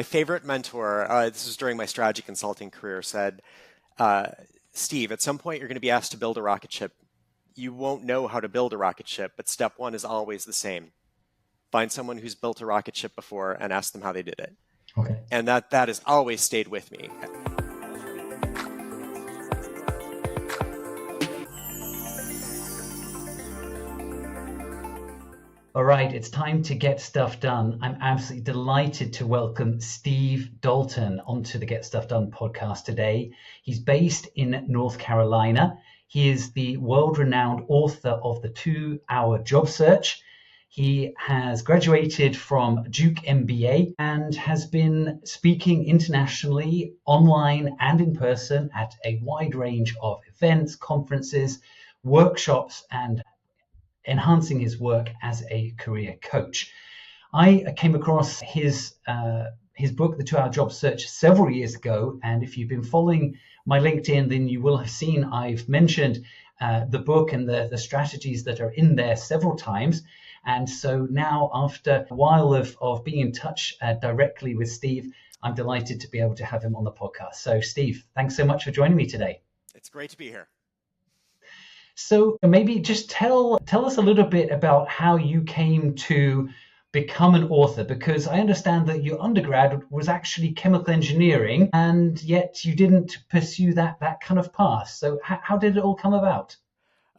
My favorite mentor, this was during my strategy consulting career, said, Steve, at some point you're going to be asked to build a rocket ship. You won't know how to build a rocket ship, but step one is always the same. Find someone who's built a rocket ship before and ask them how they did it. Okay. And that has always stayed with me. All right, it's time to get stuff done. I'm absolutely delighted to welcome Steve Dalton onto the Get Stuff Done podcast today. He's based in North Carolina. He is the world-renowned author of the 2-Hour Job Search. He has graduated from Duke MBA and has been speaking internationally, online and in person at a wide range of events, conferences, workshops, and enhancing his work as a career coach. I came across his book, The 2-Hour Job Search, several years ago, and if you've been following my LinkedIn, then you will have seen I've mentioned the book and the strategies that are in there several times. And so now, after a while of being in touch directly with Steve, I'm delighted to be able to have him on the podcast. So Steve, thanks so much for joining me today. It's great to be here. So maybe just tell us a little bit about how you came to become an author, because I understand that your undergrad was actually chemical engineering, and yet you didn't pursue that kind of path. So how did it all come about?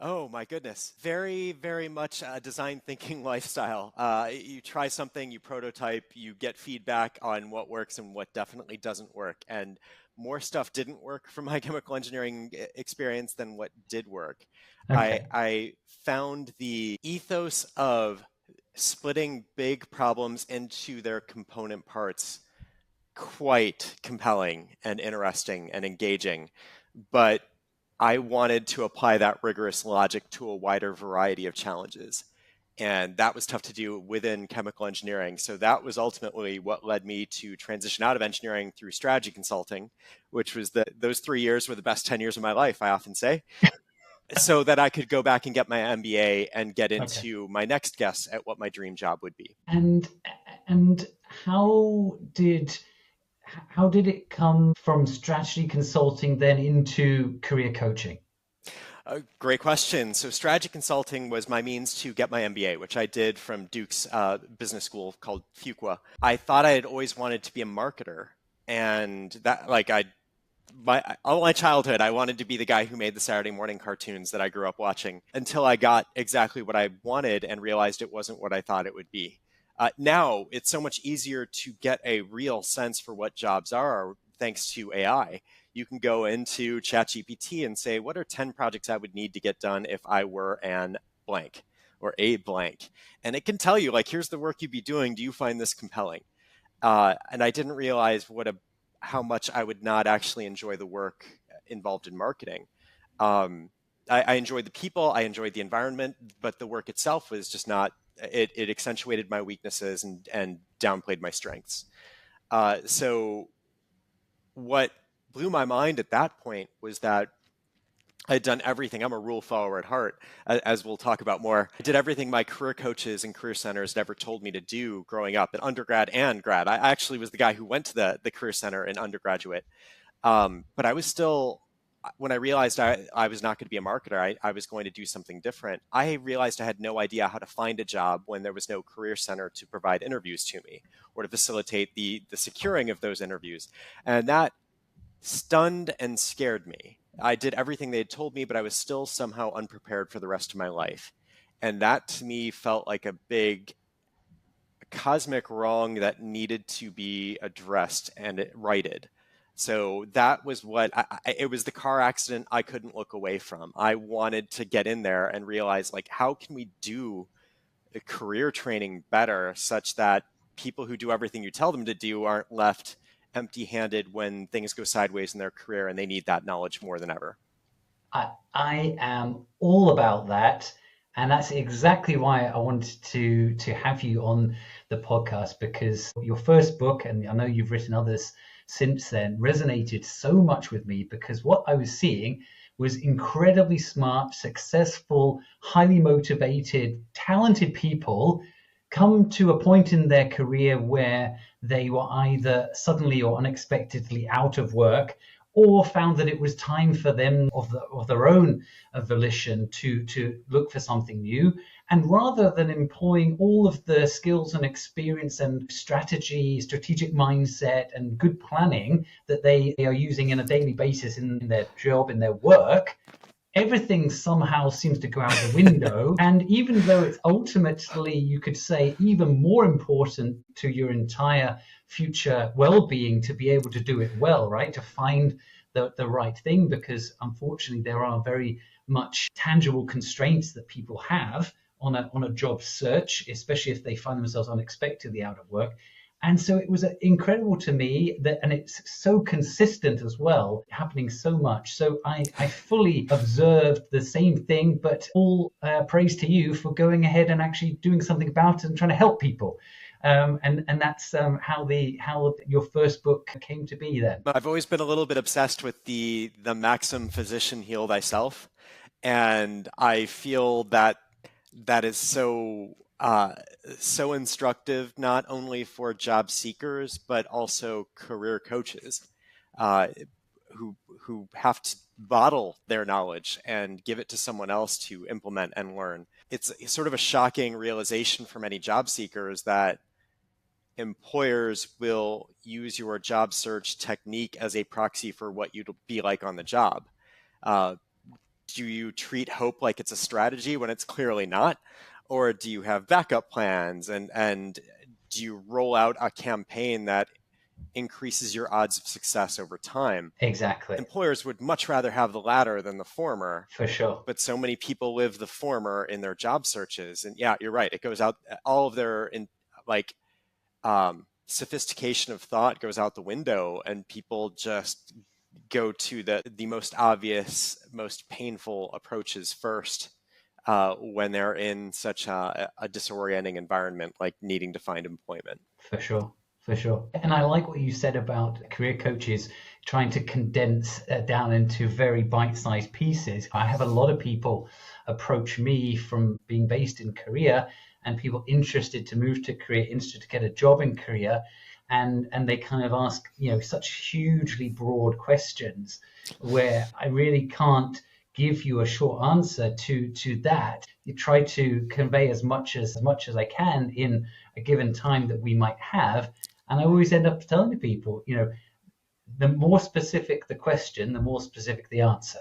Oh my goodness. Very, very much a design thinking lifestyle. You try something, you prototype, you get feedback on what works and what definitely doesn't work. And more stuff didn't work from my chemical engineering experience than what did work. Okay. I found the ethos of splitting big problems into their component parts quite compelling and interesting and engaging. But I wanted to apply that rigorous logic to a wider variety of challenges. And that was tough to do within chemical engineering. So that was ultimately what led me to transition out of engineering through strategy consulting, which was those 3 years were the best 10 years of my life, I often say, so that I could go back and get my MBA and get into my next guess at what my dream job would be. And how did it come from strategy consulting then into career coaching? Great question. So strategy consulting was my means to get my MBA, which I did from Duke's business school called Fuqua. I thought I had always wanted to be a marketer, and that all my childhood, I wanted to be the guy who made the Saturday morning cartoons that I grew up watching, until I got exactly what I wanted and realized it wasn't what I thought it would be. Now it's so much easier to get a real sense for what jobs are thanks to AI. You can go into ChatGPT and say, what are 10 projects I would need to get done if I were an blank or a blank? And it can tell you, like, here's the work you'd be doing. Do you find this compelling? And I didn't realize how much I would not actually enjoy the work involved in marketing. I enjoyed the people, I enjoyed the environment, but the work itself was just not, it accentuated my weaknesses and downplayed my strengths. So what blew my mind at that point was that I had done everything. I'm a rule follower at heart, as we'll talk about more. I did everything my career coaches and career centers had ever told me to do growing up, in undergrad and grad. I actually was the guy who went to the career center in undergraduate. But I was still, when I realized I was not going to be a marketer, I was going to do something different. I realized I had no idea how to find a job when there was no career center to provide interviews to me or to facilitate the securing of those interviews. And that stunned and scared me. I did everything they had told me, but I was still somehow unprepared for the rest of my life. And that to me felt like a big cosmic wrong that needed to be addressed and righted. So that was it was the car accident I couldn't look away from. I wanted to get in there and realize, like, how can we do career training better such that people who do everything you tell them to do aren't left empty-handed when things go sideways in their career and they need that knowledge more than ever. I am all about that. And that's exactly why I wanted to have you on the podcast, because your first book, and I know you've written others since then, resonated so much with me, because what I was seeing was incredibly smart, successful, highly motivated, talented people come to a point in their career where they were either suddenly or unexpectedly out of work, or found that it was time for them of their own volition to look for something new. And rather than employing all of the skills and experience and strategic mindset and good planning that they are using on a daily basis in their job, in their work, everything somehow seems to go out the window. And even though it's ultimately, you could say, even more important to your entire future well-being to be able to do it well, right? To find the right thing, because unfortunately there are very much tangible constraints that people have on a job search, especially if they find themselves unexpectedly out of work. And so it was incredible to me that, and it's so consistent as well, happening so much. So I fully observed the same thing, but all praise to you for going ahead and actually doing something about it and trying to help people. And that's how your first book came to be then. I've always been a little bit obsessed with the maxim physician heal thyself. And I feel that is so so instructive, not only for job seekers, but also career coaches who have to bottle their knowledge and give it to someone else to implement and learn. It's sort of a shocking realization for many job seekers that employers will use your job search technique as a proxy for what you'd be like on the job. Do you treat hope like it's a strategy when it's clearly not? Or do you have backup plans? And do you roll out a campaign that increases your odds of success over time? Exactly. Employers would much rather have the latter than the former. For sure. But so many people live the former in their job searches. And yeah, you're right. It goes out, all of their sophistication of thought goes out the window, and people just go to the most obvious, most painful approaches first when they're in such a disorienting environment, like needing to find employment. For sure. For sure. And I like what you said about career coaches trying to condense down into very bite-sized pieces. I have a lot of people approach me from being based in Korea, and people interested to move to Korea, interested to get a job in Korea. And they kind of ask, such hugely broad questions where I really can't give you a short answer to that. You try to convey as much as I can in a given time that we might have. And I always end up telling people, the more specific the question, the more specific the answer,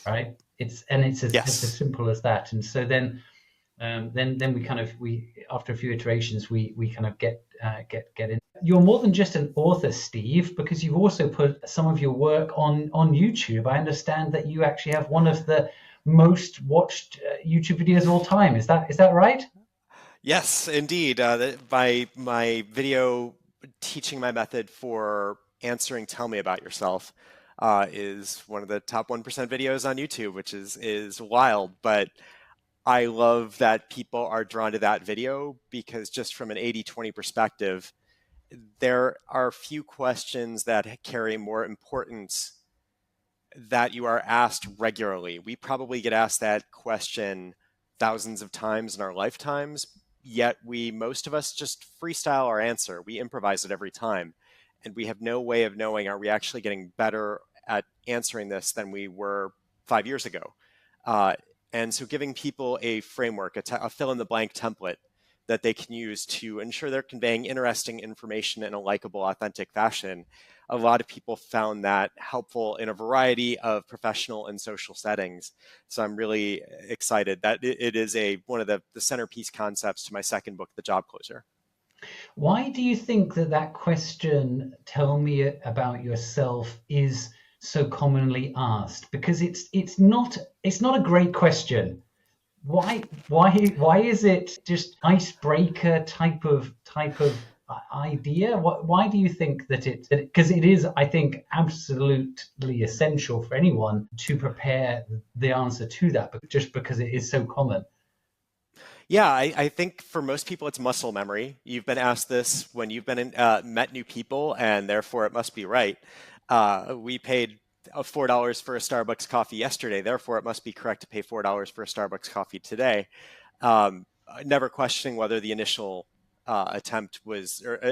right? It's as simple as that. And so then we after a few iterations, we kind of get in. You're more than just an author, Steve, because you've also put some of your work on YouTube. I understand that you actually have one of the most watched YouTube videos of all time. Is that right? Yes, indeed. My video teaching my method for answering "Tell Me About Yourself" is one of the top 1% videos on YouTube, which is wild. But I love that people are drawn to that video because, just from an 80-20 perspective, there are few questions that carry more importance that you are asked regularly. We probably get asked that question thousands of times in our lifetimes, yet most of us just freestyle our answer. We improvise it every time. And we have no way of knowing, are we actually getting better at answering this than we were 5 years ago? And so giving people a framework, a fill-in-the-blank template that they can use to ensure they're conveying interesting information in a likable, authentic fashion. A lot of people found that helpful in a variety of professional and social settings. So I'm really excited that it is one of the centerpiece concepts to my second book, The Job Closer. Why do you think that question, tell me about yourself, is so commonly asked? Because it's not a great question. Why is it just icebreaker type of idea? Why do you think that because it is, I think, absolutely essential for anyone to prepare the answer to that, but just because it is so common? Yeah, I think for most people it's muscle memory. You've been asked this when you've met new people, and therefore it must be right. We paid $4 for a Starbucks coffee yesterday, therefore it must be correct to pay $4 for a Starbucks coffee today. never questioning whether the initial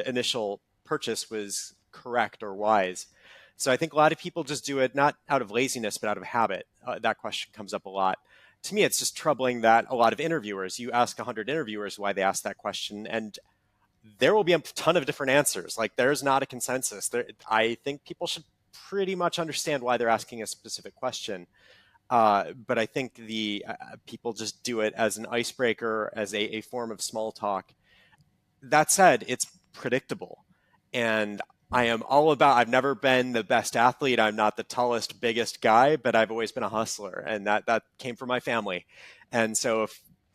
initial purchase was correct or wise. So I think a lot of people just do it not out of laziness, but out of habit. That question comes up a lot. To me, it's just troubling that a lot of interviewers, you ask 100 interviewers why they asked that question, and there will be a ton of different answers. Like, there's not a consensus. I think people should pretty much understand why they're asking a specific question. But I think the people just do it as an icebreaker, as a form of small talk. That said, it's predictable. And I am all about, I've never been the best athlete. I'm not the tallest, biggest guy, but I've always been a hustler. And that came from my family. And so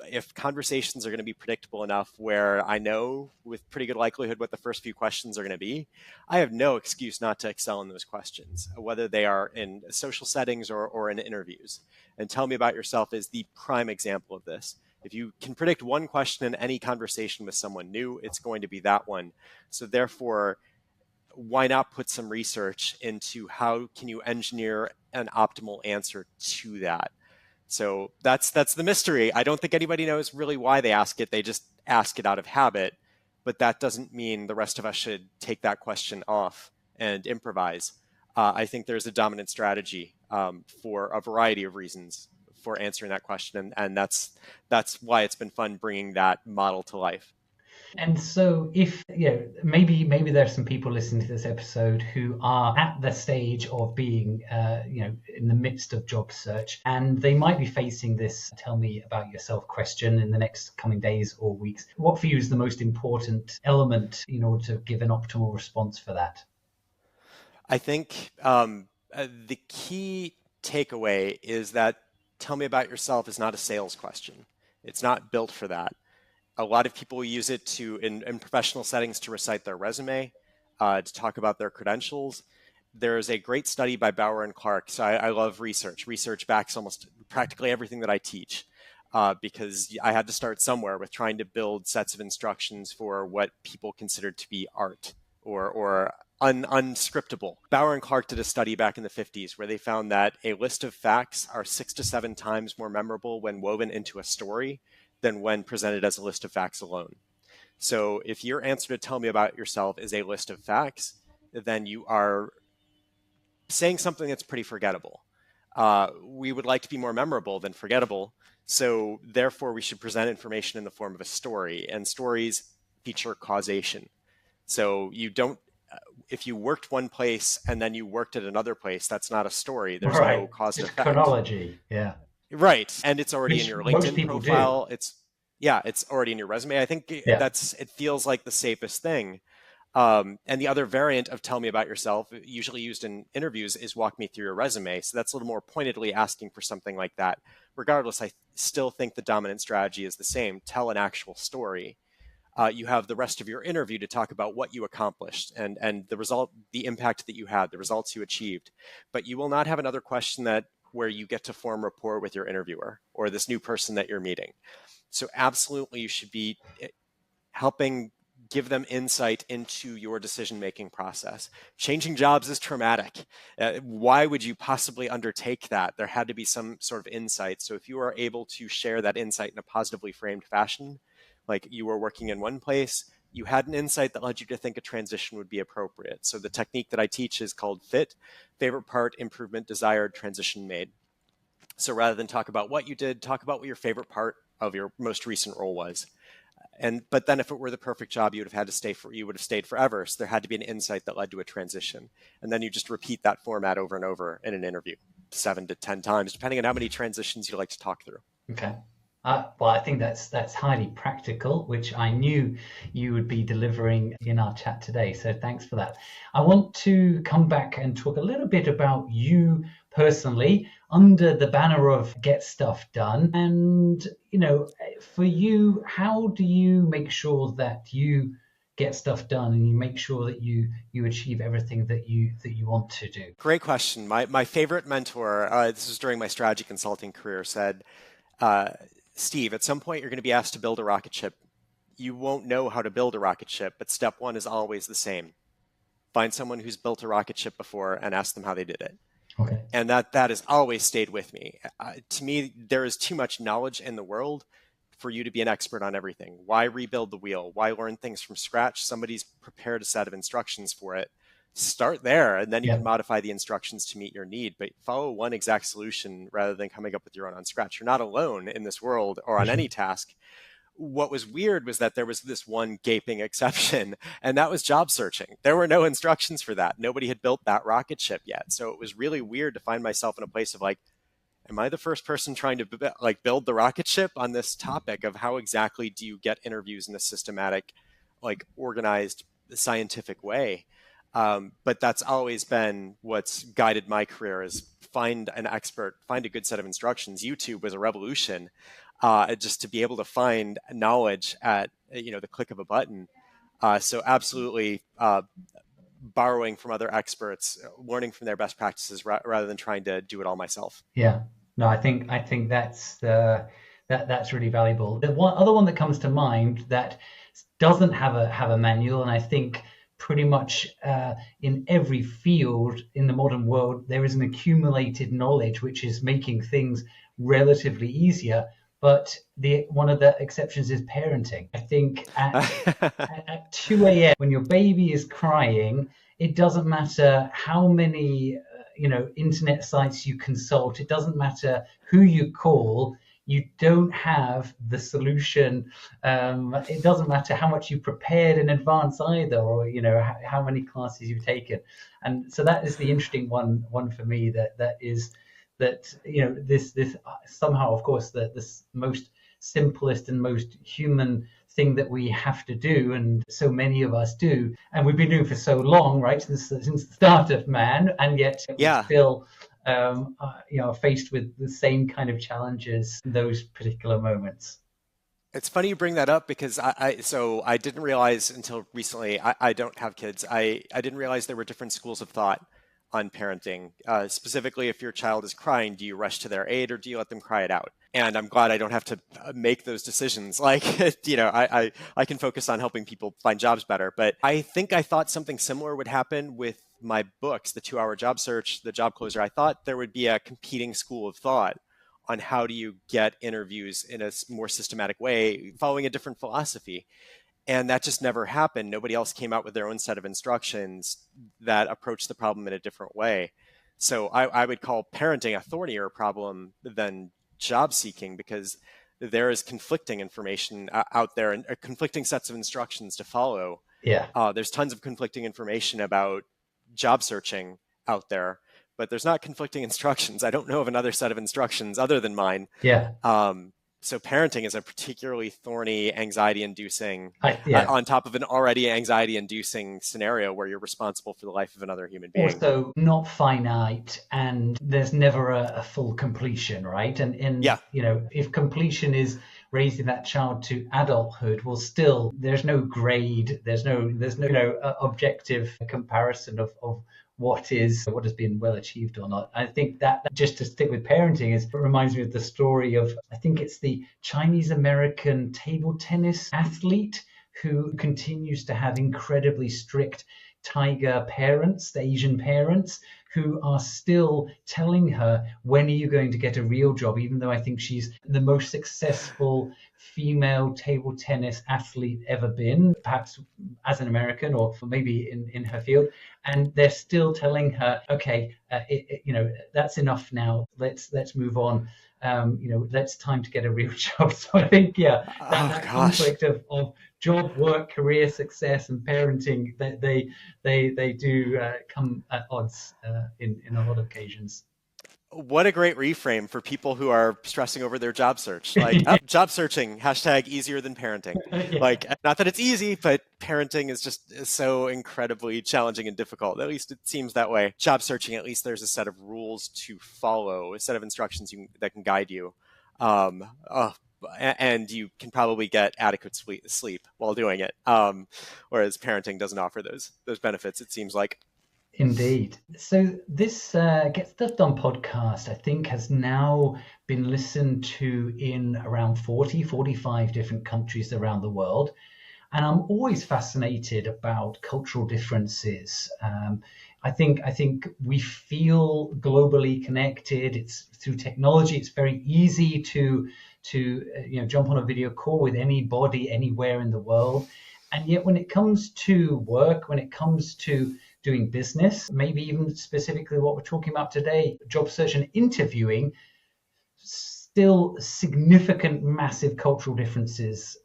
if conversations are going to be predictable enough where I know with pretty good likelihood what the first few questions are going to be, I have no excuse not to excel in those questions, whether they are in social settings or in interviews. And tell me about yourself is the prime example of this. If you can predict one question in any conversation with someone new, it's going to be that one. So therefore, why not put some research into how can you engineer an optimal answer to that? So that's the mystery. I don't think anybody knows really why they ask it. They just ask it out of habit. But that doesn't mean the rest of us should take that question off and improvise. I think there's a dominant strategy for a variety of reasons for answering that question. And that's why it's been fun bringing that model to life. And so if, maybe there's some people listening to this episode who are at the stage of being, in the midst of job search, and they might be facing this tell me about yourself question in the next coming days or weeks. What for you is the most important element in order to give an optimal response for that? I think the key takeaway is that tell me about yourself is not a sales question. It's not built for that. A lot of people use it in professional settings to recite their resume, to talk about their credentials. There's a great study by Bauer and Clark. So I love research. Research backs almost practically everything that I teach, because I had to start somewhere with trying to build sets of instructions for what people considered to be art or unscriptable. Bauer and Clark did a study back in the 50s where they found that a list of facts are 6 to 7 times more memorable when woven into a story than when presented as a list of facts alone. So if your answer to tell me about yourself is a list of facts, then you are saying something that's pretty forgettable. We would like to be more memorable than forgettable. So therefore, we should present information in the form of a story, and stories feature causation. So you don't, if you worked one place and then you worked at another place, that's not a story. There's no cause and effect. Chronology, yeah. Right. And it's already in your LinkedIn profile. Do. It's already in your resume. I think it feels like the safest thing. And the other variant of tell me about yourself, usually used in interviews, is walk me through your resume. So that's a little more pointedly asking for something like that. Regardless, I still think the dominant strategy is the same. Tell an actual story. You have the rest of your interview to talk about what you accomplished and the result, the impact that you had, the results you achieved. But you will not have another question where you get to form rapport with your interviewer or this new person that you're meeting. So absolutely, you should be helping give them insight into your decision-making process. Changing jobs is traumatic. Why would you possibly undertake that? There had to be some sort of insight. So if you are able to share that insight in a positively framed fashion, like you were working in one place, you had an insight that led you to think a transition would be appropriate. So the technique that I teach is called FIT, favorite part, improvement, desired, transition made. So rather than talk about what you did, talk about what your favorite part of your most recent role was. But then if it were the perfect job, you would have stayed forever. So there had to be an insight that led to a transition. And then you just repeat that format over and over in an interview, 7 to 10 times, depending on how many transitions you like to talk through. Okay. Well, I think that's highly practical, which I knew you would be delivering in our chat today. So thanks for that. I want to come back and talk a little bit about you personally under the banner of Get Stuff Done. And, for you, how do you make sure that you get stuff done and you make sure that you achieve everything that you want to do? Great question. My favorite mentor, this was during my strategy consulting career, said, Steve, at some point you're going to be asked to build a rocket ship. You won't know how to build a rocket ship, but step one is always the same. Find someone who's built a rocket ship before and ask them how they did it. Okay. And that has always stayed with me. To me, there is too much knowledge in the world for you to be an expert on everything? Why rebuild the wheel? Why learn things from scratch? Somebody's prepared a set of instructions for it. Start there, and then you can modify the instructions to meet your need, but follow one exact solution rather than coming up with your own on scratch. You're not alone in this world or on any task. What was weird was that there was this one gaping exception, and that was job searching. There were no instructions for that. Nobody had built that rocket ship yet. So it was really weird to find myself in a place of like, am I the first person trying to build the rocket ship on this topic of how exactly do you get interviews in a systematic, organized, scientific way? But that's always been what's guided my career, is find an expert, find a good set of instructions. YouTube was a revolution, just to be able to find knowledge at the click of a button. So absolutely borrowing from other experts, learning from their best practices rather than trying to do it all myself. Yeah, no, I think that's that's really valuable. The other one that comes to mind that doesn't have a manual, and I think pretty much in every field in the modern world, there is an accumulated knowledge which is making things relatively easier. But one of the exceptions is parenting. I think at 2 a.m. when your baby is crying, it doesn't matter how many internet sites you consult. It doesn't matter who you call. You don't have the solution. It doesn't matter how much you prepared in advance either, or how many classes you've taken. And so that is the interesting one for me. This somehow, of course, the most simplest and most human thing that we have to do, and so many of us do, and we've been doing for so long, right, since the start of man, and yet we're still faced with the same kind of challenges in those particular moments. It's funny you bring that up, because I didn't realize until recently, I don't have kids, I didn't realize there were different schools of thought on parenting. Specifically, if your child is crying, do you rush to their aid or do you let them cry it out? And I'm glad I don't have to make those decisions. I can focus on helping people find jobs better. But I think I thought something similar would happen with my books, the 2-Hour Job Search, the Job Closer. I thought there would be a competing school of thought on how do you get interviews in a more systematic way, following a different philosophy. And that just never happened. Nobody else came out with their own set of instructions that approached the problem in a different way. So I would call parenting a thornier problem than job seeking, because there is conflicting information out there and conflicting sets of instructions to follow. Yeah. There's tons of conflicting information about job searching out there, but there's not conflicting instructions. I don't know of another set of instructions other than mine. Yeah. So parenting is a particularly thorny, anxiety-inducing, on top of an already anxiety-inducing scenario where you're responsible for the life of another human being. Also not finite, and there's never a full completion, right? And if completion is raising that child to adulthood, well, still there's no grade, there's no objective comparison of what has been well achieved or not. I think that, just to stick with parenting, it reminds me of the story of, I think it's the Chinese American table tennis athlete who continues to have incredibly strict tiger parents, the Asian parents, who are still telling her, when are you going to get a real job? Even though I think she's the most successful female table tennis athlete ever been, perhaps as an American or maybe in her field. And they're still telling her, okay, that's enough now. Let's move on. Let's time to get a real job. So I think, that conflict of job, work, career success, and parenting, they do come at odds in a lot of occasions. What a great reframe for people who are stressing over their job search. Job searching, #easier than parenting. Yeah. Not that it's easy, but parenting is just so incredibly challenging and difficult. At least it seems that way. Job searching, at least there's a set of rules to follow, a set of instructions that can guide you. And you can probably get adequate sleep while doing it. Whereas parenting doesn't offer those benefits, it seems like. Indeed. So this Get Stuff Done podcast, I think, has now been listened to in around 45 different countries around the world. And I'm always fascinated about cultural differences. I think we feel globally connected. It's through technology. It's very easy to to jump on a video call with anybody anywhere in the world. And yet when it comes to work, when it comes to doing business, maybe even specifically what we're talking about today, job search and interviewing, still significant, massive cultural differences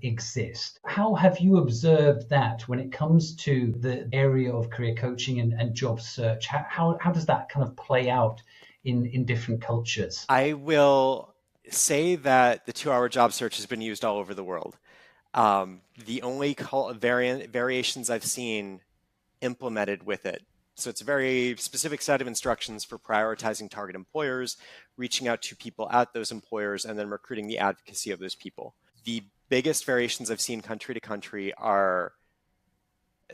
exist. How have you observed that when it comes to the area of career coaching and job search? How does that kind of play out in different cultures? I will say that the 2-hour job search has been used all over the world. The only variations I've seen implemented with it. So it's a very specific set of instructions for prioritizing target employers, reaching out to people at those employers, and then recruiting the advocacy of those people. The biggest variations I've seen country to country are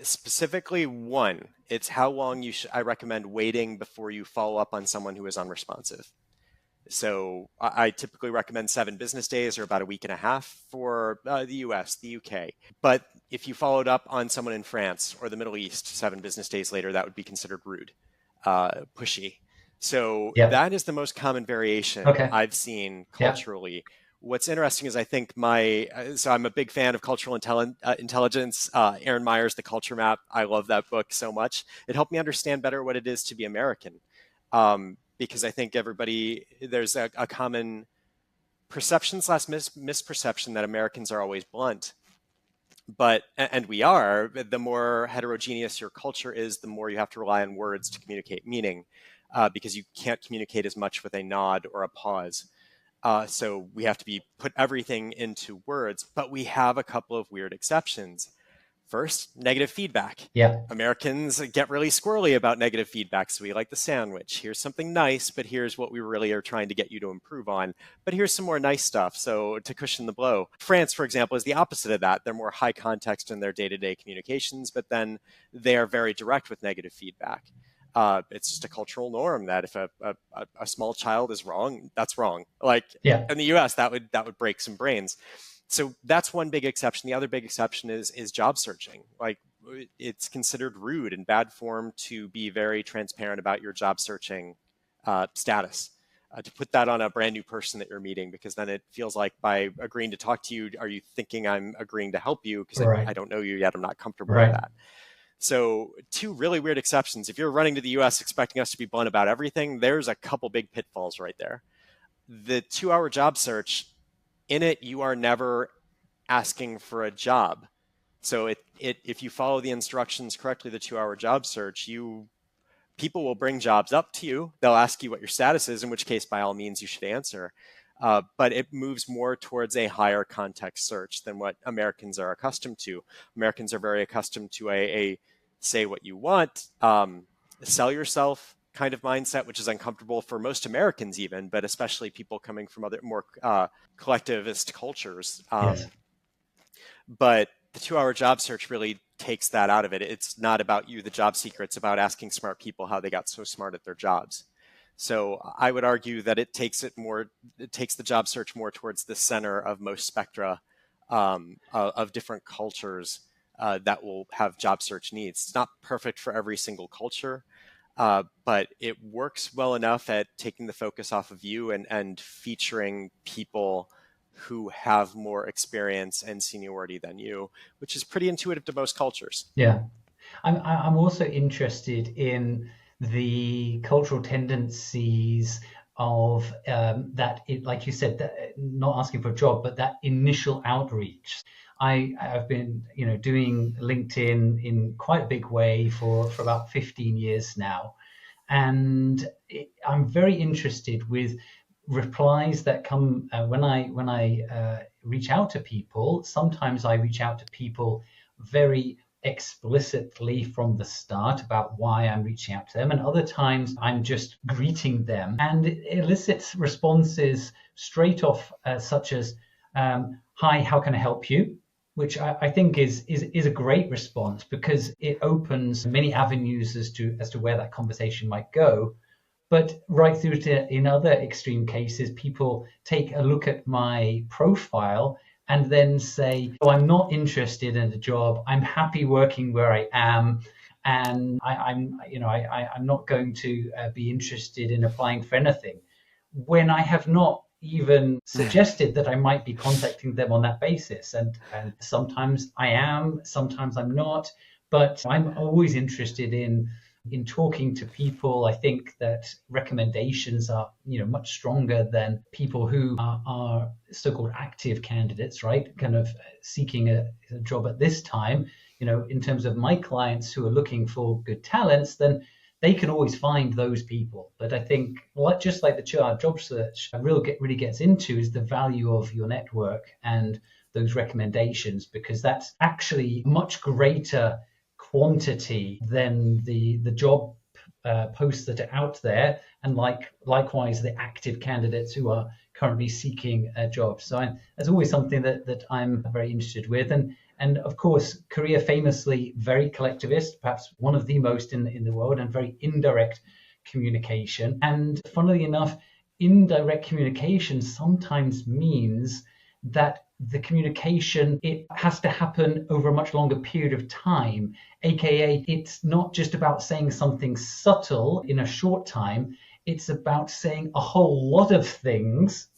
specifically one, it's how long I recommend waiting before you follow up on someone who is unresponsive. So I typically recommend 7 business days or about a week and a half for the US, the UK. But if you followed up on someone in France or the Middle East 7 business days later, that would be considered rude, pushy. So that is the most common variation I've seen culturally. What's interesting is I think so I'm a big fan of cultural intelligence. Aaron Meyer's The Culture Map. I love that book so much. It helped me understand better what it is to be American. Because I think there's a common perception / misperception that Americans are always blunt. And we are, the more heterogeneous your culture is, the more you have to rely on words to communicate meaning, because you can't communicate as much with a nod or a pause. So we have to put everything into words, but we have a couple of weird exceptions. First, negative feedback. Americans get really squirrely about negative feedback. So we like the sandwich. Here's something nice, but here's what we really are trying to get you to improve on. But here's some more nice stuff, so to cushion the blow. France, for example, is the opposite of that. They're more high context in their day-to-day communications, but then they are very direct with negative feedback. It's just a cultural norm that if a small child is wrong, that's wrong. In the US, that would break some brains. So that's one big exception. The other big exception is job searching. It's considered rude and bad form to be very transparent about your job searching status, to put that on a brand new person that you're meeting, because then it feels like by agreeing to talk to you, are you thinking I'm agreeing to help you? Because I don't know you yet. I'm not comfortable with that. So 2 really weird exceptions. If you're running to the US expecting us to be blunt about everything, there's a couple big pitfalls right there. The 2-hour job search, in it, you are never asking for a job. So if you follow the instructions correctly, the 2-hour job search, people will bring jobs up to you. They'll ask you what your status is, in which case, by all means, you should answer. But it moves more towards a higher context search than what Americans are accustomed to. Americans are very accustomed to a say what you want, sell yourself kind of mindset, which is uncomfortable for most Americans even, but especially people coming from other more collectivist cultures. But the 2-hour job search really takes that out of it. It's not about you, the job seeker. It's about asking smart people how they got so smart at their jobs. So I would argue that it takes the job search more towards the center of most spectra of different cultures that will have job search needs. It's not perfect for every single culture, but it works well enough at taking the focus off of you and featuring people who have more experience and seniority than you, which is pretty intuitive to most cultures. I'm also interested in the cultural tendencies of that, like you said, that not asking for a job, but that initial outreach. I've been, doing LinkedIn in quite a big way for about 15 years now, and I'm very interested with replies that come when I reach out to people. Sometimes I reach out to people very explicitly from the start about why I'm reaching out to them, and other times I'm just greeting them, and it elicits responses straight off, such as hi, how can I help you? Which I think is a great response, because it opens many avenues as to where that conversation might go. But right through to, in other extreme cases, people take a look at my profile and then say, "Oh, I'm not interested in the job. I'm happy working where I am, and I'm not going to be interested in applying for anything," when I have not even suggested that I might be contacting them on that basis. And sometimes I am, sometimes I'm not, but I'm always interested in talking to people. I think that recommendations are, much stronger than people who are so-called active candidates, right? Kind of seeking a job at this time. In terms of my clients who are looking for good talents, then they can always find those people. But I think, just like the 2-hour job search really gets into, is the value of your network and those recommendations, because that's actually much greater quantity than the job posts that are out there, and likewise the active candidates who are currently seeking a job. So that's always something that I'm very interested with. And of course, Korea famously very collectivist, perhaps one of the most in the world, and very indirect communication. And funnily enough, indirect communication sometimes means that the communication, it has to happen over a much longer period of time, aka it's not just about saying something subtle in a short time, it's about saying a whole lot of things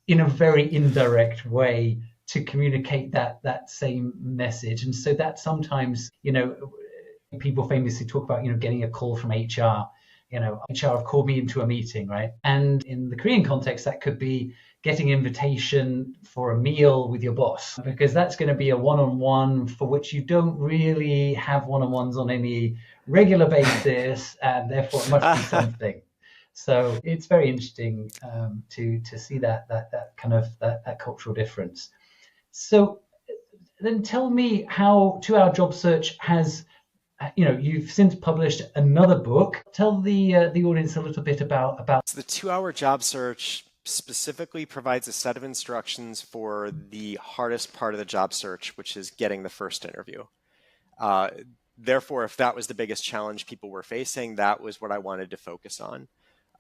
in a very indirect way to communicate that same message. And so that sometimes, people famously talk about, getting a call from HR. HR have called me into a meeting, right? And in the Korean context, that could be getting an invitation for a meal with your boss, because that's going to be a one-on-one for which you don't really have one-on-ones on any regular basis, and therefore it must be something. So it's very interesting to see that kind of that cultural difference. So then tell me how 2-hour job search has, you've since published another book. Tell the audience a little bit about. So the 2-hour job search specifically provides a set of instructions for the hardest part of the job search, which is getting the first interview. Therefore, if that was the biggest challenge people were facing, that was what I wanted to focus on.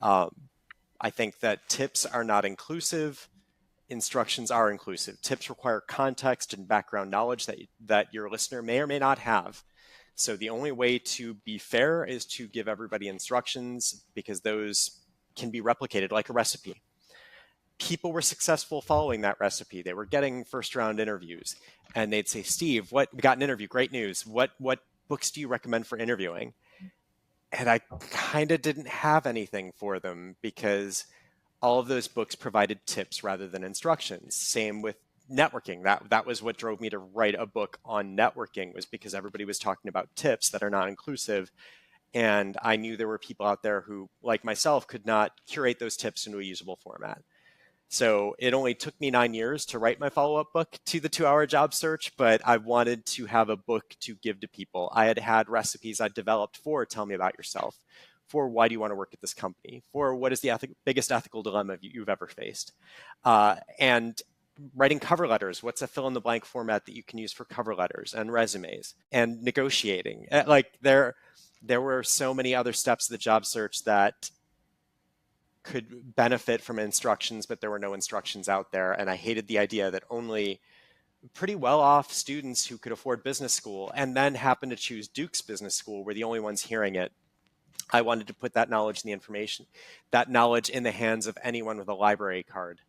I think that tips are not inclusive. Instructions are inclusive. Tips require context and background knowledge that your listener may or may not have. So the only way to be fair is to give everybody instructions, because those can be replicated like a recipe. People were successful following that recipe. They were getting first round interviews, and they'd say, Steve, we got an interview, great news. What books do you recommend for interviewing? And I kind of didn't have anything for them, because all of those books provided tips rather than instructions. Same with networking. That was what drove me to write a book on networking, was because everybody was talking about tips that are not inclusive. And I knew there were people out there who, like myself, could not curate those tips into a usable format. So it only took me 9 years to write my follow-up book to the 2-hour job search, but I wanted to have a book to give to people. I had recipes I developed for tell me about yourself, for why do you want to work at this company, for what is the biggest ethical dilemma you've ever faced, and writing cover letters. What's a fill-in-the-blank format that you can use for cover letters and resumes, and negotiating. There were so many other steps of the job search that could benefit from instructions, but there were no instructions out there. And I hated the idea that only pretty well-off students who could afford business school and then happened to choose Duke's business school were the only ones hearing it. I wanted to put that knowledge and the information, that knowledge in the hands of anyone with a library card.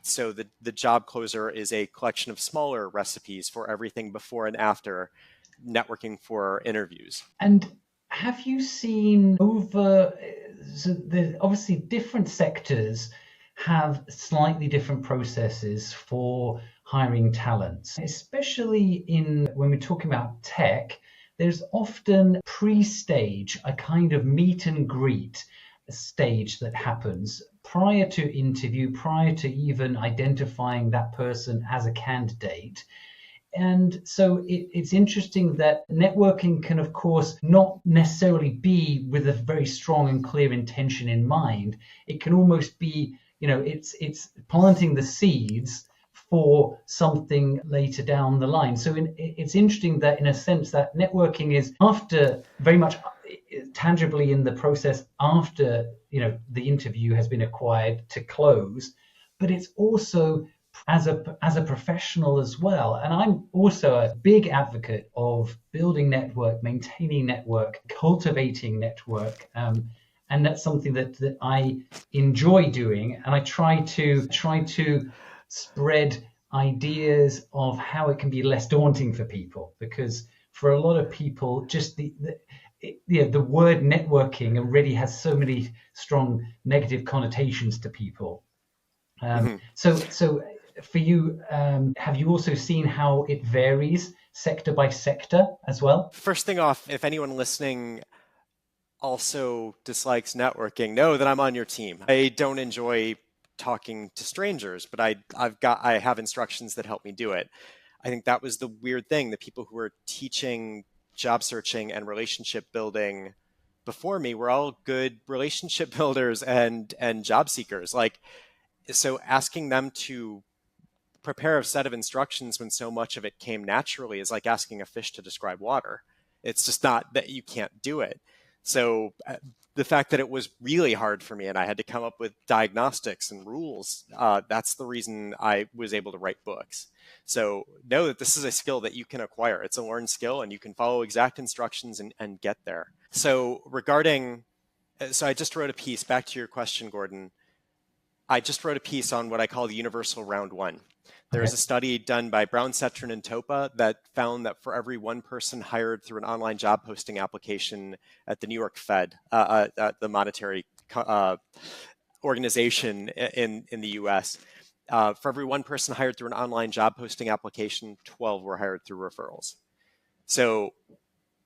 So the job closer is a collection of smaller recipes for everything before and after networking for interviews. And have you seen obviously different sectors have slightly different processes for hiring talents, especially when we're talking about tech. There's often pre-stage, a kind of meet and greet stage that happens prior to interview, prior to even identifying that person as a candidate. And so it's interesting that networking can, of course, not necessarily be with a very strong and clear intention in mind. It can almost be, it's planting the seeds for something later down the line. So it's interesting that, in a sense, that networking is after, very much tangibly in the process after, the interview has been acquired to close, but it's also as a professional as well. And I'm also a big advocate of building network, maintaining network, cultivating network, And that's something that I enjoy doing. And I try to spread ideas of how it can be less daunting for people, because for a lot of people, just the word networking already has so many strong negative connotations to people. So for you, have you also seen how it varies sector by sector as well? First thing off, if anyone listening also dislikes networking, know that I'm on your team. I don't enjoy talking to strangers, but I have instructions that help me do it. I think that was the weird thing. The people who were teaching job searching and relationship building before me were all good relationship builders and job seekers. Like, so asking them to prepare a set of instructions when so much of it came naturally is like asking a fish to describe water. It's just not that you can't do it. So the fact that it was really hard for me and I had to come up with diagnostics and rules, that's the reason I was able to write books. So know that this is a skill that you can acquire. It's a learned skill and you can follow exact instructions and get there. So I just wrote a piece, back to your question, Gordon. I just wrote a piece on what I call the universal round one. There's a study done by Brown, Setron, and Topa that found that for every one person hired through an online job posting application at the New York Fed, the monetary organization in the US, for every one person hired through an online job posting application, 12 were hired through referrals. So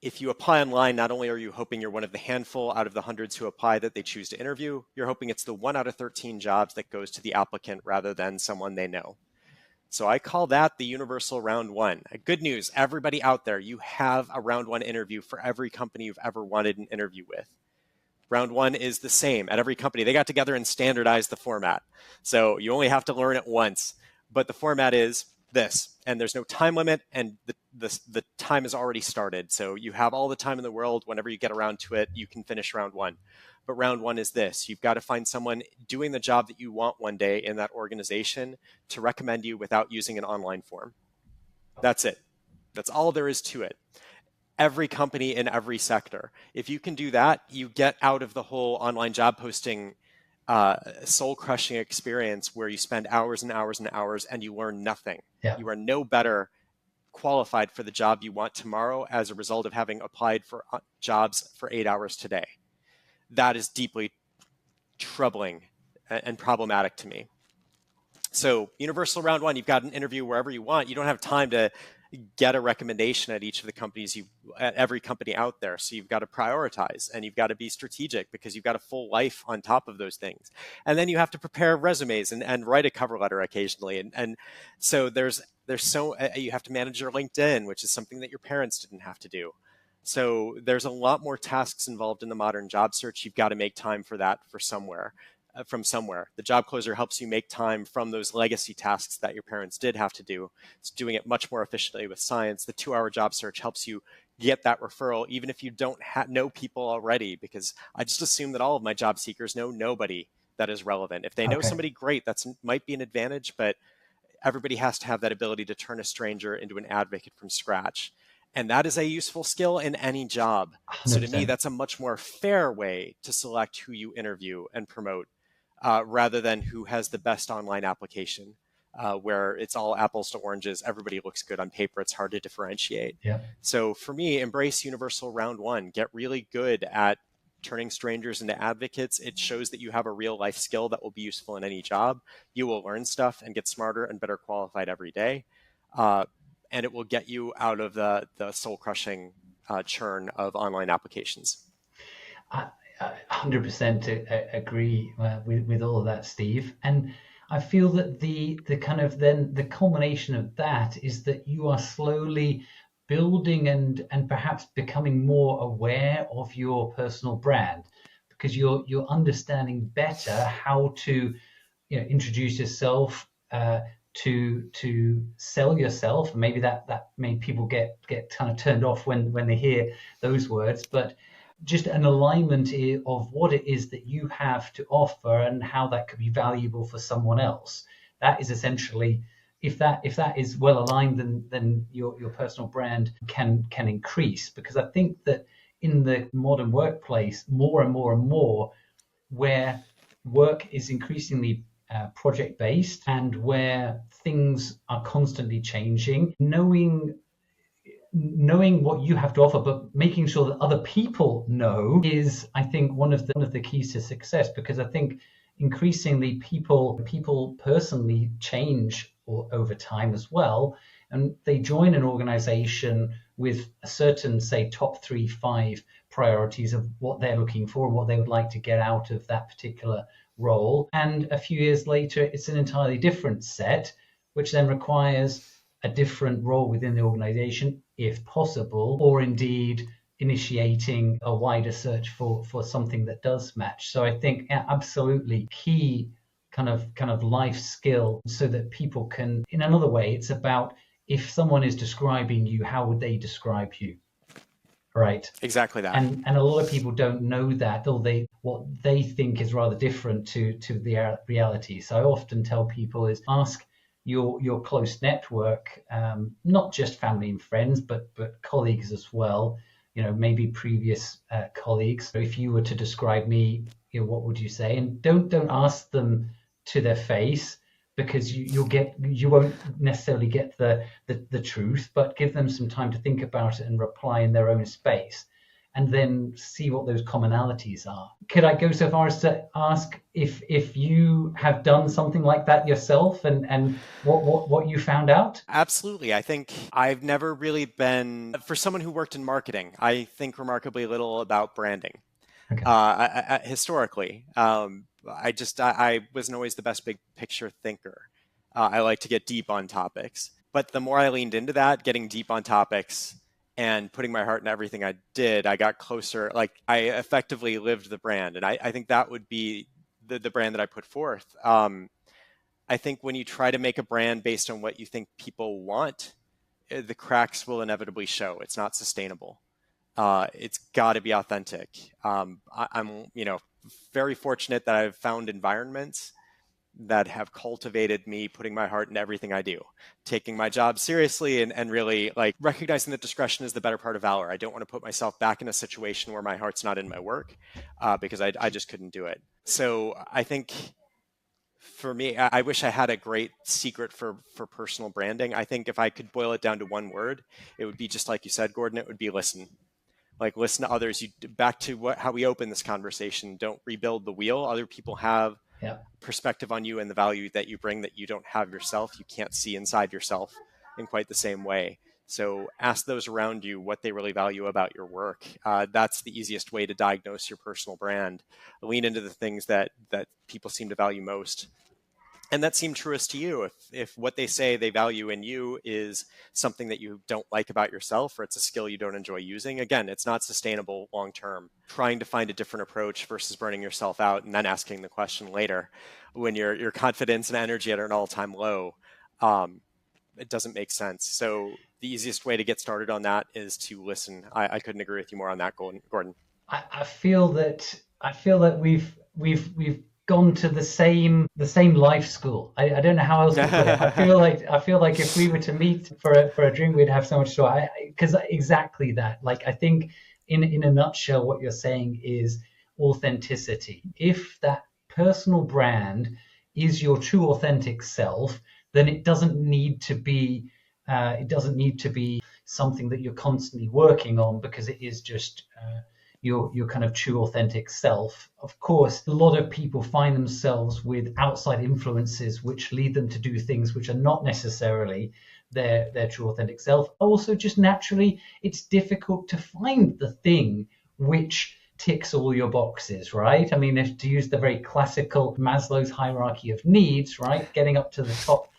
if you apply online, not only are you hoping you're one of the handful out of the hundreds who apply that they choose to interview, you're hoping it's the 1 out of 13 jobs that goes to the applicant rather than someone they know. So I call that the universal round one. Good news, everybody out there, you have a round one interview for every company you've ever wanted an interview with. Round one is the same at every company. They got together and standardized the format. So you only have to learn it once, but the format is this, and there's no time limit, and the time has already started. So you have all the time in the world. Whenever you get around to it, you can finish round one. But round one is this. You've got to find someone doing the job that you want one day in that organization to recommend you without using an online form. That's it. That's all there is to it. Every company in every sector. If you can do that, you get out of the whole online job posting soul-crushing experience where you spend hours and hours and hours and you learn nothing. Yeah. You are no better qualified for the job you want tomorrow as a result of having applied for jobs for 8 hours today. That is deeply troubling and problematic to me. So universal round one, you've got an interview wherever you want. You don't have time to get a recommendation at each of the companies, at every company out there. So you've got to prioritize and you've got to be strategic because you've got a full life on top of those things. And then you have to prepare resumes and write a cover letter occasionally. And so you have to manage your LinkedIn, which is something that your parents didn't have to do. So there's a lot more tasks involved in the modern job search. You've got to make time for that from somewhere. The job closer helps you make time from those legacy tasks that your parents did have to do. It's doing it much more efficiently with science. The 2-hour job search helps you get that referral, even if you don't know people already, because I just assume that all of my job seekers know nobody that is relevant. If they know somebody, great, that might be an advantage, but everybody has to have that ability to turn a stranger into an advocate from scratch. And that is a useful skill in any job. 100%. So to me, that's a much more fair way to select who you interview and promote, rather than who has the best online application, where it's all apples to oranges. Everybody looks good on paper. It's hard to differentiate. Yeah. So for me, embrace universal round one. Get really good at turning strangers into advocates. It shows that you have a real life skill that will be useful in any job. You will learn stuff and get smarter and better qualified every day. And it will get you out of the soul-crushing churn of online applications. I 100% agree with all of that, Steve. And I feel that the kind of then the culmination of that is that you are slowly building and perhaps becoming more aware of your personal brand, because you're understanding better how to introduce yourself, to sell yourself. Maybe that made people get kind of turned off when they hear those words, but just an alignment of what it is that you have to offer and how that could be valuable for someone else. That is essentially, if that is well aligned, then your personal brand can increase. Because I think that in the modern workplace more and more and more, where work is increasingly project-based and where things are constantly changing, knowing what you have to offer, but making sure that other people know is, I think, one of the keys to success. Because I think increasingly people personally change over time as well, and they join an organization with a certain, say, top 3-5 priorities of what they're looking for and what they would like to get out of that particular role. And a few years later, it's an entirely different set, which then requires a different role within the organization, if possible, or indeed initiating a wider search for something that does match. So I think absolutely key kind of life skill, so that people can, in another way, it's about, if someone is describing you, how would they describe you? Right. Exactly that. And a lot of people don't know that, or what they think is rather different to the reality. So I often tell people is ask your close network, not just family and friends, but colleagues as well. Maybe previous colleagues. If you were to describe me, what would you say? And don't ask them to their face, because you won't necessarily get the truth, but give them some time to think about it and reply in their own space, and then see what those commonalities are. Could I go so far as to ask if you have done something like that yourself, and what you found out? Absolutely. I think I've never really been, for someone who worked in marketing, I think remarkably little about branding. Okay. Historically. I wasn't always the best big picture thinker. I like to get deep on topics. But the more I leaned into that, getting deep on topics and putting my heart in everything I did, I got closer. Like, I effectively lived the brand. And I think that would be the brand that I put forth. I think when you try to make a brand based on what you think people want, the cracks will inevitably show. It's not sustainable. It's got to be authentic. I'm very fortunate that I've found environments that have cultivated me putting my heart in everything I do, taking my job seriously, and really like recognizing that discretion is the better part of valor. I don't want to put myself back in a situation where my heart's not in my work, because I just couldn't do it. So I think for me, I wish I had a great secret for personal branding. I think if I could boil it down to one word, it would be just like you said, Gordon, it would be listen. Like, listen to others. Back to how we open this conversation. Don't rebuild the wheel. Other people have perspective on you and the value that you bring that you don't have yourself. You can't see inside yourself in quite the same way. So ask those around you what they really value about your work. That's the easiest way to diagnose your personal brand. Lean into the things that people seem to value most. And that seemed truest to you. If what they say they value in you is something that you don't like about yourself, or it's a skill you don't enjoy using, again, it's not sustainable long term. Trying to find a different approach versus burning yourself out and then asking the question later when your confidence and energy are at an all-time low, it doesn't make sense. So the easiest way to get started on that is to listen. I couldn't agree with you more on that, Gordon. I feel that we've gone to the same life school. I don't know how else to put it. I feel like if we were to meet for a drink, we'd have so much to talk. Because exactly that. Like, I think in a nutshell, what you're saying is authenticity. If that personal brand is your true authentic self, then it doesn't need to be something that you're constantly working on, because it is just your kind of true authentic self. Of course, a lot of people find themselves with outside influences which lead them to do things which are not necessarily their true authentic self. Also, just naturally, it's difficult to find the thing which ticks all your boxes, right? I mean, if to use the very classical Maslow's hierarchy of needs, right, getting up to the top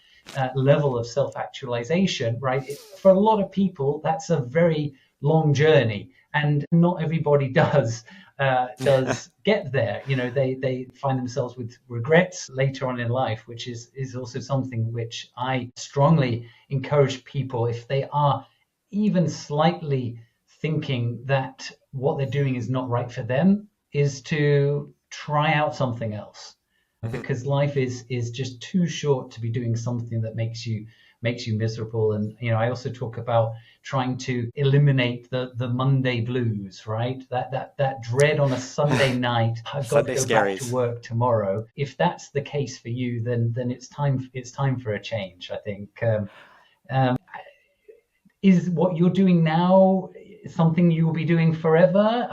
level of self-actualization, right? For a lot of people, that's a very long journey. And not everybody does get there. They find themselves with regrets later on in life, which is also something which I strongly encourage people, if they are even slightly thinking that what they're doing is not right for them, is to try out something else. Because life is just too short to be doing something that makes you makes you miserable. And I also talk about trying to eliminate the Monday blues, right? That dread on a Sunday night. I've got to Sunday go back to scaries. work tomorrow. If that's the case for you, then it's time for a change, I think. Um, is what you're doing now something you will be doing forever?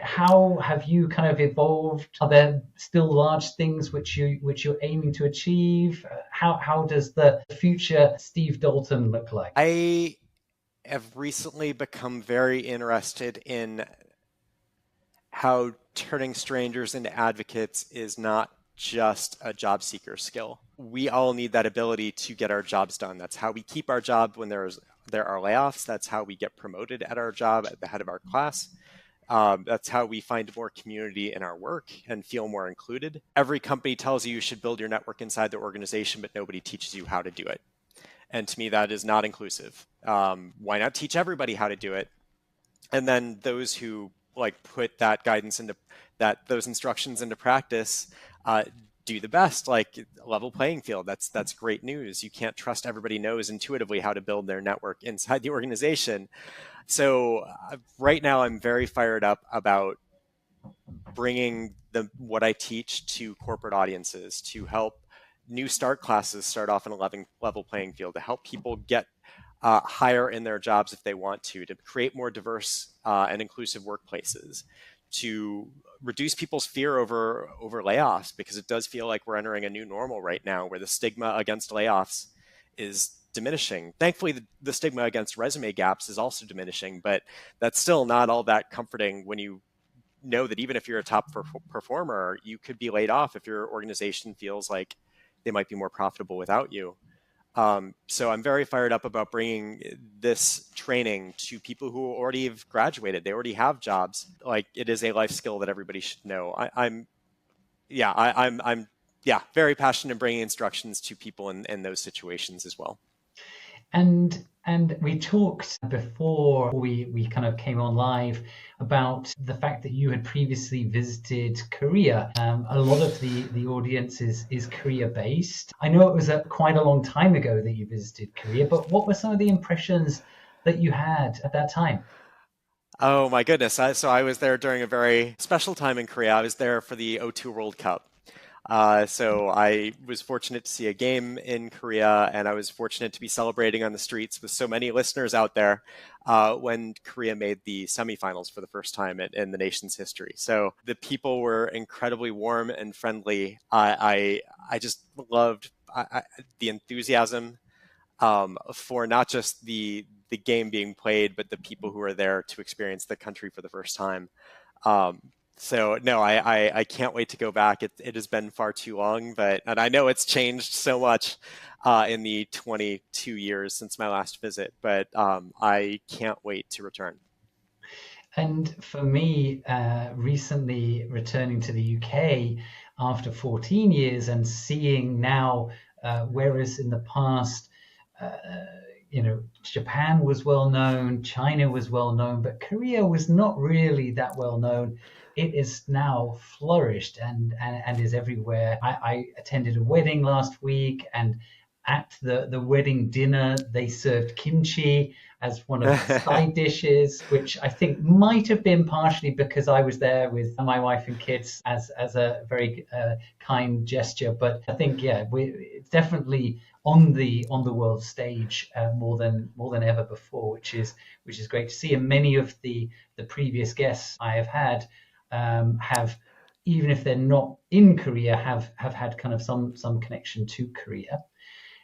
How have you kind of evolved? Are there still large things which you're aiming to achieve? How does the future Steve Dalton look like? I have recently become very interested in how turning strangers into advocates is not just a job seeker skill. We all need that ability to get our jobs done. That's how we keep our job when there are layoffs. That's how we get promoted at our job at the head of our class. That's how we find more community in our work and feel more included. Every company tells you should build your network inside their organization, but nobody teaches you how to do it. And to me, that is not inclusive. Why not teach everybody how to do it? And then those who put that guidance into those instructions into practice do the best, like level playing field. That's great news. You can't trust everybody knows intuitively how to build their network inside the organization. So right now I'm very fired up about bringing what I teach to corporate audiences to help new start classes start off in a level playing field, to help people get higher in their jobs if they want to create more diverse and inclusive workplaces, to reduce people's fear over layoffs, because it does feel like we're entering a new normal right now where the stigma against layoffs is diminishing. Thankfully, the stigma against resume gaps is also diminishing, but that's still not all that comforting when you know that even if you're a top performer, you could be laid off if your organization feels like they might be more profitable without you. So I'm very fired up about bringing this training to people who already have graduated. They already have jobs. Like, it is a life skill that everybody should know. I'm very passionate in bringing instructions to people in those situations as well. And we talked before we kind of came on live about the fact that you had previously visited Korea. A lot of the audience is Korea based. I know it was quite a long time ago that you visited Korea, but what were some of the impressions that you had at that time? Oh my goodness. So I was there during a very special time in Korea. I was there for the O2 World Cup. So I was fortunate to see a game in Korea, and I was fortunate to be celebrating on the streets with so many listeners out there when Korea made the semifinals for the first time in the nation's history. So the people were incredibly warm and friendly. I just loved the enthusiasm for not just the game being played, but the people who are there to experience the country for the first time. Um, so no, I can't wait to go back. It has been far too long, and I know it's changed so much in the 22 years since my last visit, but I can't wait to return. And for me, recently returning to the UK after 14 years and seeing now, whereas in the past, uh, Japan was well known, China was well known, but Korea was not really that well known. It is now flourished and is everywhere. I attended a wedding last week, and at the wedding dinner, they served kimchi as one of the side dishes, which I think might have been partially because I was there with my wife and kids as a very kind gesture. But I think, it's definitely on the world stage more than ever before, which is great to see. And many of the previous guests I have had have, even if they're not in Korea, have had kind of some connection to Korea.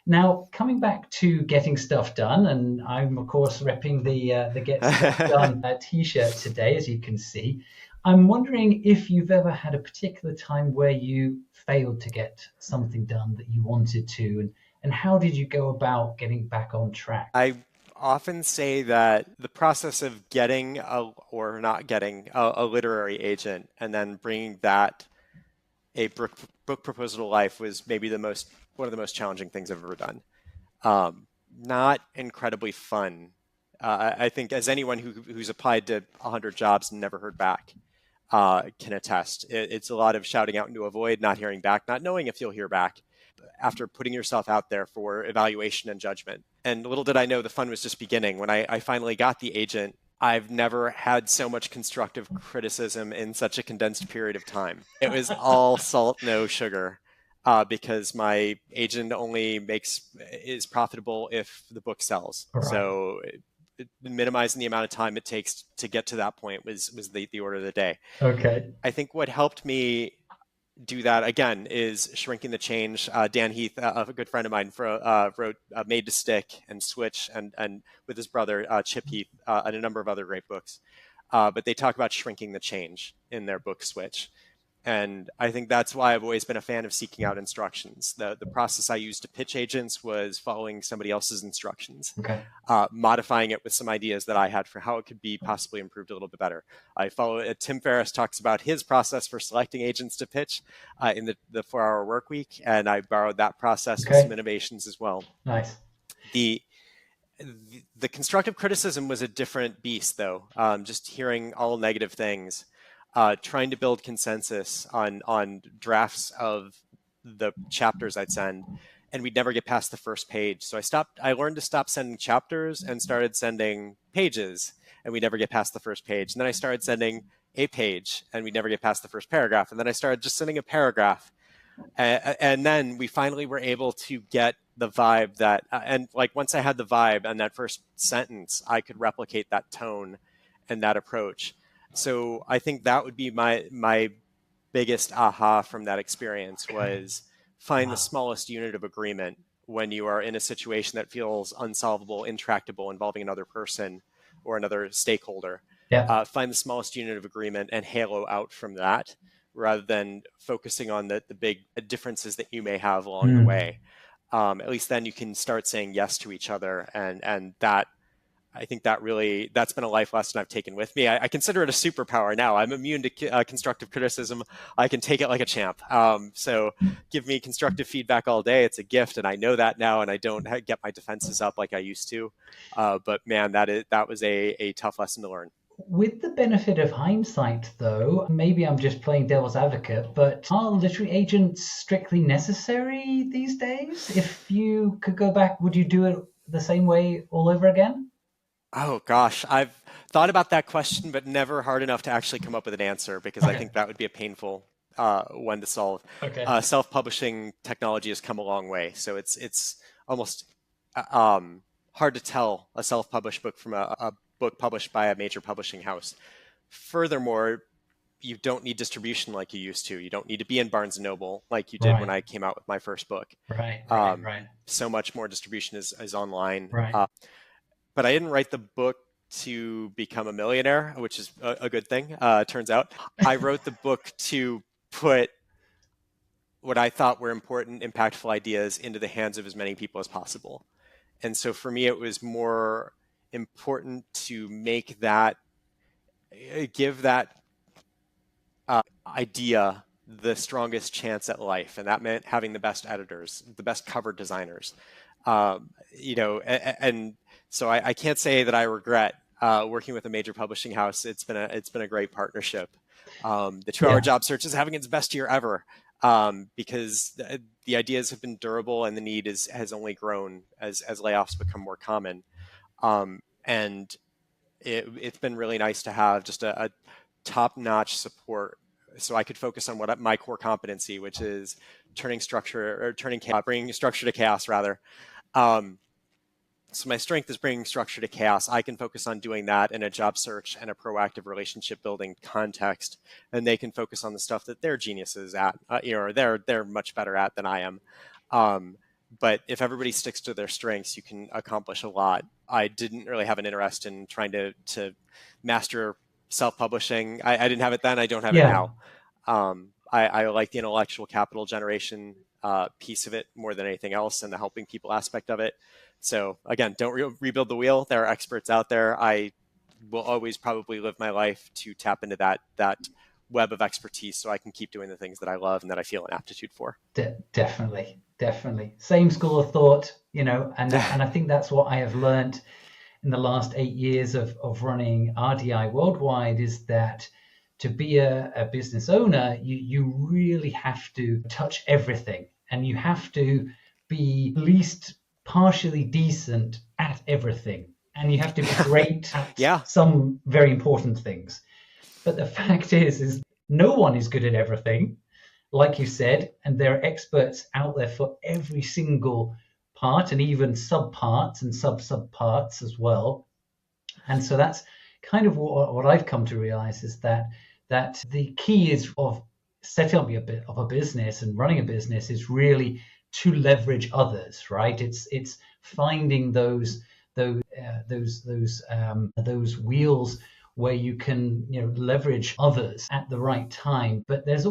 Now, coming back to getting stuff done, and I'm of course repping the Get Stuff Done t-shirt today, as you can see. I'm wondering if you've ever had a particular time where you failed to get something done that you wanted to, and how did you go about getting back on track? I often say that the process of getting or not getting a literary agent and then bringing that a book proposal to life was maybe one of the most challenging things I've ever done. Not incredibly fun. I think as anyone who's applied to 100 jobs and never heard back can attest. It's a lot of shouting out into a void, not hearing back, not knowing if you'll hear back. after putting yourself out there for evaluation and judgment. And little did I know the fun was just beginning. When I finally got the agent, I've never had so much constructive criticism in such a condensed period of time. It was all salt, no sugar, because my agent only is profitable if the book sells. Right. So minimizing the amount of time it takes to get to that point was the order of the day. Okay. I think what helped me do that again is Shrinking the Change. Dan Heath, a good friend of mine, wrote Made to Stick and Switch, and with his brother Chip Heath, and a number of other great books. But they talk about shrinking the change in their book Switch. And I think that's why I've always been a fan of seeking out instructions. The process I used to pitch agents was following somebody else's instructions, Okay. Modifying it with some ideas that I had for how it could be possibly improved a little bit better. I follow Tim Ferriss talks about his process for selecting agents to pitch in the 4-hour work week, and I borrowed that process with some innovations as well. Nice. The constructive criticism was a different beast, though. Just hearing all negative things. Trying to build consensus on drafts of the chapters I'd send, and we'd never get past the first page. So I learned to stop sending chapters and started sending pages, and we'd never get past the first page. And then I started sending a page, and we'd never get past the first paragraph. And then I started just sending a paragraph. And then we finally were able to get the vibe and like once I had the vibe on that first sentence, I could replicate that tone and that approach. So I think that would be my biggest aha from that experience was find the smallest unit of agreement when you are in a situation that feels unsolvable, intractable, involving another person or another stakeholder. Yeah. Find the smallest unit of agreement and halo out from that rather than focusing on the big differences that you may have along the way. At least then you can start saying yes to each other, and that I think that's been a life lesson I've taken with me. I consider it a superpower now. I'm immune to constructive criticism. I can take it like a champ. So give me constructive feedback all day. It's a gift, and I know that now, and I don't get my defenses up like I used to. But man, that was a tough lesson to learn. With the benefit of hindsight, though, maybe I'm just playing devil's advocate, but are literary agents strictly necessary these days? If you could go back, would you do it the same way all over again? Oh gosh, I've thought about that question, but never hard enough to actually come up with an answer because I think that would be a painful one to solve. Okay. Self-publishing technology has come a long way, so it's almost hard to tell a self-published book from a book published by a major publishing house. Furthermore, you don't need distribution like you used to. You don't need to be in Barnes & Noble like you did when I came out with my first book. Right. So much more distribution is online. Right. But I didn't write the book to become a millionaire, which is a good thing, turns out. I wrote the book to put what I thought were important, impactful ideas into the hands of as many people as possible. And so for me, it was more important to give that idea the strongest chance at life. And that meant having the best editors, the best cover designers, and so I can't say that I regret working with a major publishing house. It's been a great partnership. The 2-hour job search is having its best year ever because the ideas have been durable and the need has only grown as layoffs become more common. And it's been really nice to have just a top-notch support, so I could focus on my core competency, which is bringing structure to chaos rather. So my strength is bringing structure to chaos. I can focus on doing that in a job search and a proactive relationship building context, and they can focus on the stuff that they're geniuses at, or they're much better at than I am. But if everybody sticks to their strengths, you can accomplish a lot. I didn't really have an interest in trying to master self-publishing. I didn't have it then. I don't have it now. I like the intellectual capital generation piece of it more than anything else, and the helping people aspect of it. So again, don't rebuild the wheel. There are experts out there. I will always probably live my life to tap into that web of expertise so I can keep doing the things that I love and that I feel an aptitude for. Definitely. Same school of thought, and I think that's what I have learned in the last 8 years of running RDI worldwide, is that to be a business owner, you really have to touch everything. and you have to be at least partially decent at everything, and you have to be great at some very important things. But the fact is no one is good at everything, like you said, and there are experts out there for every single part, and even subparts and subparts as well. And so that's kind of what I've come to realize, is that the key is of setting up a bit of a business and running a business is really to leverage others, right? It's finding those wheels where you can leverage others at the right time. But there's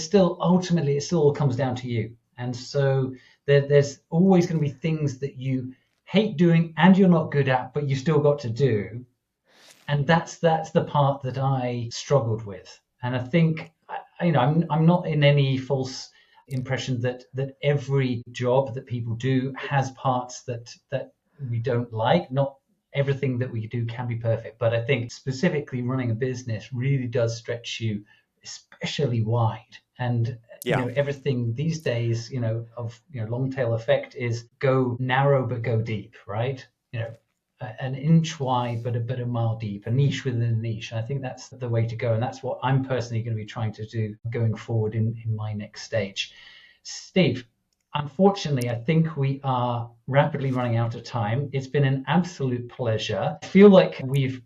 still ultimately, it still all comes down to you. And so there's always going to be things that you hate doing and you're not good at, but you still got to do. And that's the part that I struggled with. And I think I'm not in any false impression that every job that people do has parts that we don't like. Not everything that we do can be perfect, but I think specifically running a business really does stretch you especially wide. And everything these days, of long tail effect is go narrow but go deep, right? An inch wide but a mile deep, a niche within a niche. And I think that's the way to go, and that's what I'm personally going to be trying to do going forward in my next stage. Steve, unfortunately, I think we are rapidly running out of time. It's been an absolute pleasure. I feel like you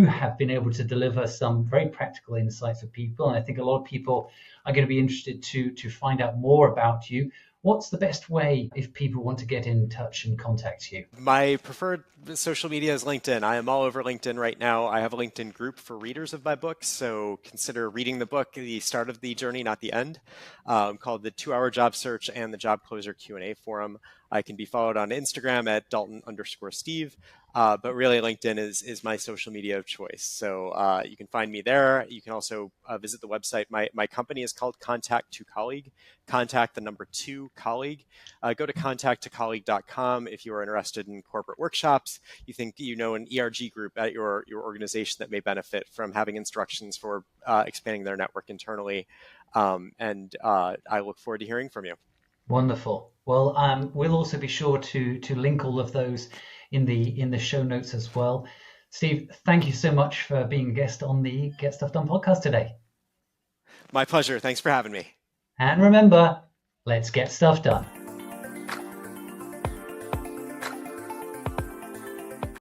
have been able to deliver some very practical insights for people, and I think a lot of people are going to be interested to find out more about you. What's the best way if people want to get in touch and contact you? My preferred social media is LinkedIn. I am all over LinkedIn right now. I have a LinkedIn group for readers of my books, so consider reading the book, the start of the journey, not the end, called the 2-Hour Job Search and the Job Closer Q&A Forum. I can be followed on Instagram at Dalton_Steve, but really LinkedIn is my social media of choice. So you can find me there. You can also visit the website. My company is called Contact to Colleague, contact the number 2 colleague. Go to contacttocolleague.com if you are interested in corporate workshops. You think an ERG group at your organization that may benefit from having instructions for expanding their network internally. And I look forward to hearing from you. Wonderful. Well, we'll also be sure to link all of those in the show notes as well. Steve, thank you so much for being a guest on the Get Stuff Done podcast today. My pleasure. Thanks for having me. And remember, let's get stuff done.